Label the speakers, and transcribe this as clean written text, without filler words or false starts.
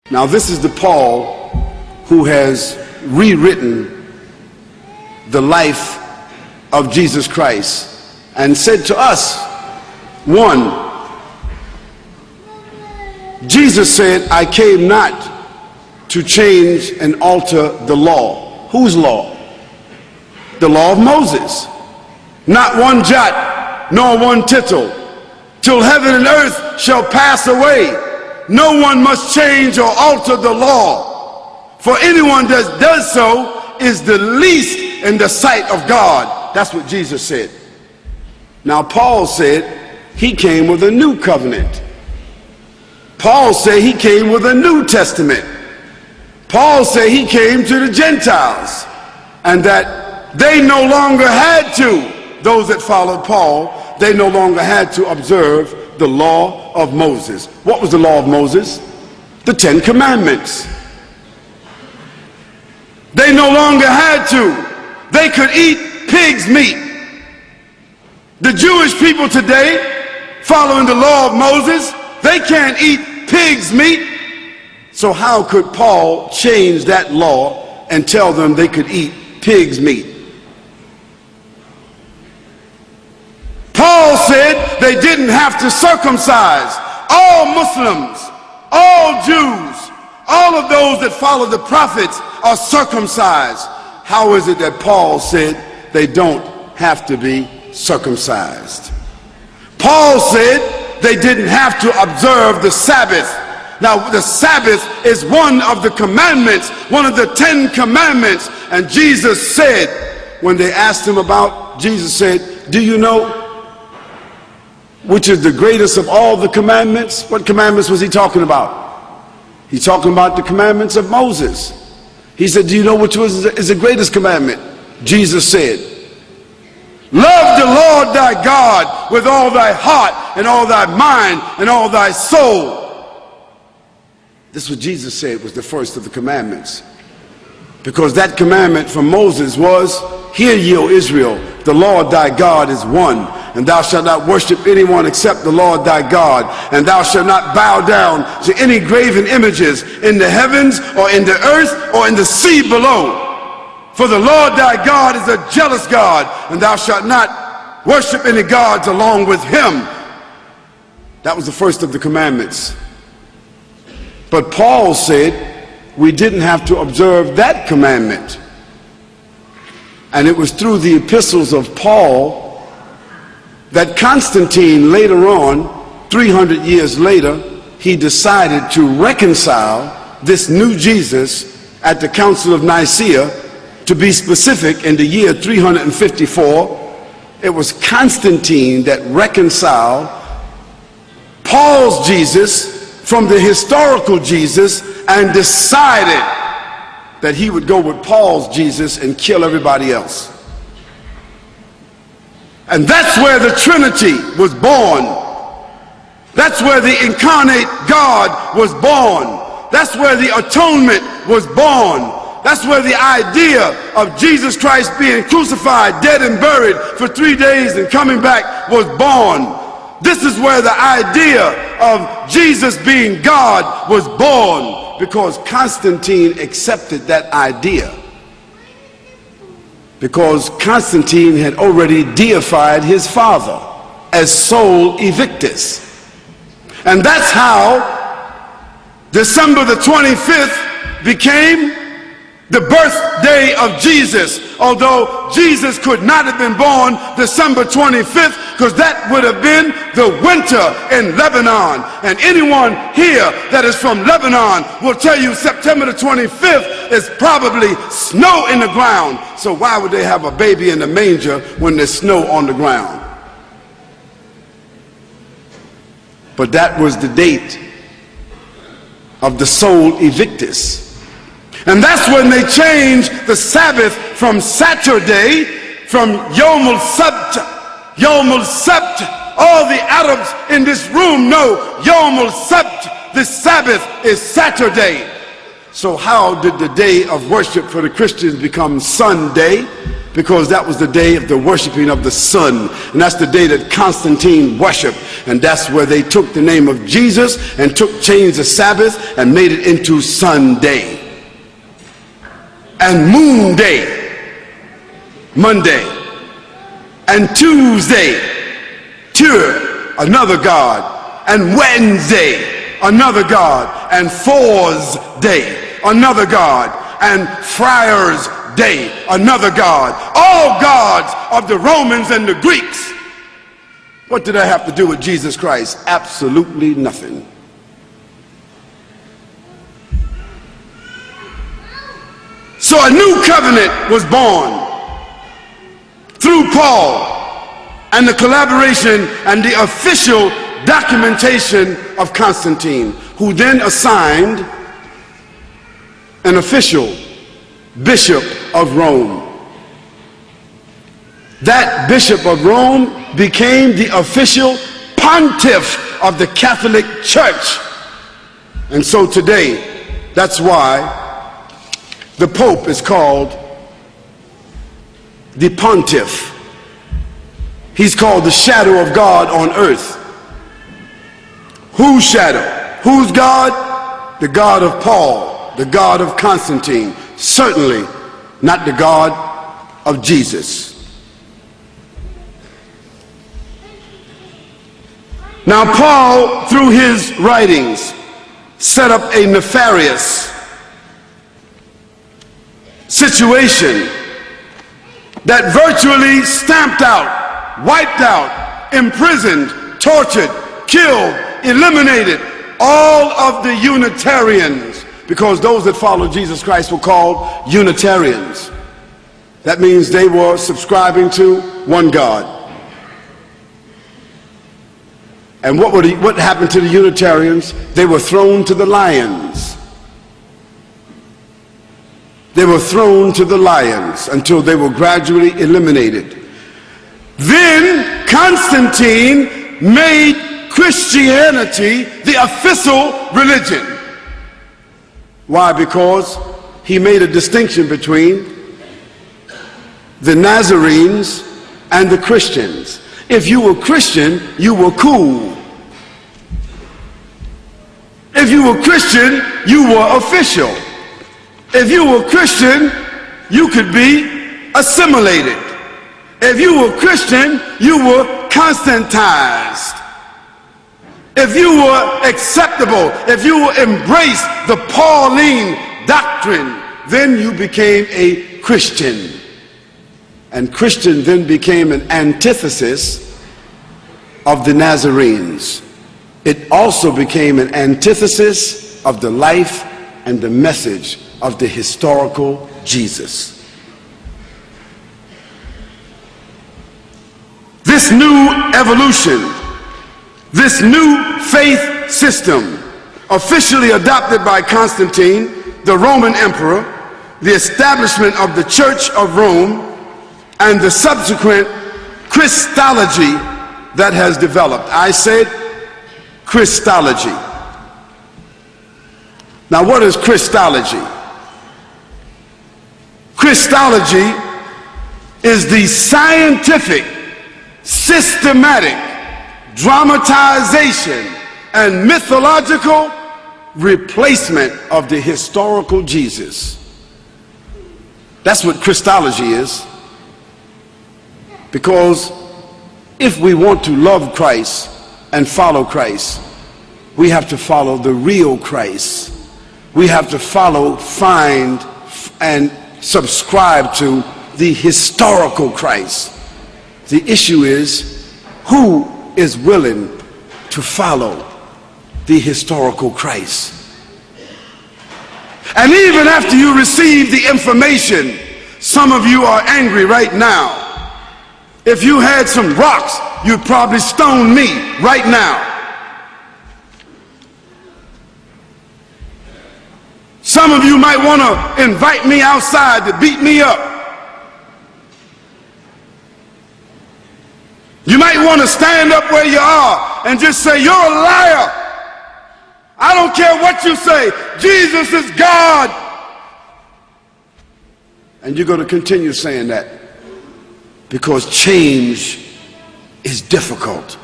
Speaker 1: Now this is the Paul who has rewritten the life of Jesus Christ and said to us, one, Jesus said, I came not to change and alter the law. Whose law? The law of Moses. Not one jot, nor one tittle, till heaven and earth shall pass away. No one must change or alter the law. For anyone that does so is the least in the sight of God. That's what Jesus said. Now Paul said he came with a new covenant. Paul said he came with a New Testament. Paul said he came to the Gentiles, and that they no longer had to, those that followed Paul, they no longer had to observe the law of Moses. What was the law of Moses? The 10 Commandments. They no longer had to. They could eat pig's meat. The Jewish people today, following the law of Moses, they can't eat pig's meat. So how could Paul change that law and tell them they could eat pig's meat? Paul said they didn't have to circumcise. All Muslims, all Jews, all of those that follow the prophets are circumcised. How is it that Paul said they don't have to be circumcised? Paul said they didn't have to observe the Sabbath. Now the Sabbath is one of the commandments, one of the 10 commandments. And Jesus said, when they asked him about, Jesus said, do you know which is the greatest of all the commandments? What commandments was he talking about? He's talking about the commandments of Moses. He said, do you know which is the greatest commandment? Jesus said, love the Lord thy God with all thy heart and all thy mind and all thy soul. This is what Jesus said was the first of the commandments. Because that commandment from Moses was, hear ye, O Israel, the Lord thy God is one, and thou shalt not worship anyone except the Lord thy God, and thou shalt not bow down to any graven images in the heavens or in the earth or in the sea below. For the Lord thy God is a jealous God, and thou shalt not worship any gods along with him. That was the first of the commandments. But Paul said we didn't have to observe that commandment. And it was through the epistles of Paul that Constantine later on, 300 years later, he decided to reconcile this new Jesus at the Council of Nicaea. To be specific, in the year 354, it was Constantine that reconciled Paul's Jesus from the historical Jesus and decided that he would go with Paul's Jesus and kill everybody else. And that's where the Trinity was born. That's where the incarnate God was born. That's where the atonement was born. That's where the idea of Jesus Christ being crucified, dead and buried for 3 days and coming back was born. This is where the idea of Jesus being God was born, because Constantine accepted that idea. Because Constantine had already deified his father as Sol Invictus. And that's how December the 25th became the birthday of Jesus, although Jesus could not have been born December 25th, because that would have been the winter in Lebanon. And anyone here that is from Lebanon will tell you September the 25th is probably snow in the ground. So why would they have a baby in the manger when there's snow on the ground? But that was the date of the Sol Invictus. And that's when they changed the Sabbath from Saturday, from Yom al-Sabt. Yom al-Sabt, all the Arabs in this room know Yom al-Sabt, the Sabbath is Saturday. So how did the day of worship for the Christians become Sunday? Because that was the day of the worshiping of the sun, and that's the day that Constantine worshiped, and that's where they took the name of Jesus and changed the Sabbath and made it into Sunday. And Moon Day, Monday, and Tuesday, another god, and Wednesday, another god, and Four's Day, another god, and Friar's Day, another god. All gods of the Romans and the Greeks. What did that have to do with Jesus Christ? Absolutely nothing. So a new covenant was born through Paul and the collaboration and the official documentation of Constantine, who then assigned an official bishop of Rome. That bishop of Rome became the official pontiff of the Catholic Church. And so today, that's why the Pope is called the pontiff. He's called the shadow of God on earth. Whose shadow? Whose God? The God of Paul, the God of Constantine. Certainly not the God of Jesus. Now Paul, through his writings, set up a nefarious situation that virtually stamped out, wiped out, imprisoned, tortured, killed, eliminated all of the Unitarians, because those that followed Jesus Christ were called Unitarians. That means they were subscribing to one God. And what happened to the Unitarians? They were thrown to the lions. They were thrown to the lions until they were gradually eliminated. Then Constantine made Christianity the official religion. Why? Because he made a distinction between the Nazarenes and the Christians. If you were Christian, you were cool. If you were Christian, you were official. If you were Christian, you could be assimilated. If you were Christian, you were Constantized. If you were acceptable, if you embraced the Pauline doctrine, then you became a Christian. And Christian then became an antithesis of the Nazarenes. It also became an antithesis of the life and the message of the historical Jesus. This new evolution, this new faith system, officially adopted by Constantine, the Roman emperor, the establishment of the Church of Rome, and the subsequent Christology that has developed. I said Christology. Now, what is Christology? Christology is the scientific, systematic dramatization and mythological replacement of the historical Jesus. That's what Christology is. Because if we want to love Christ and follow Christ, we have to follow the real Christ. We have to follow, find, and subscribe to the historical Christ. The issue is, who is willing to follow the historical Christ? And even after you receive the information, some of you are angry right now. If you had some rocks, you'd probably stone me right now. Some of you might want to invite me outside to beat me up. You might want to stand up where you are and just say, "You're a liar. I don't care what you say. Jesus is God. And you're going to continue saying that because change is difficult.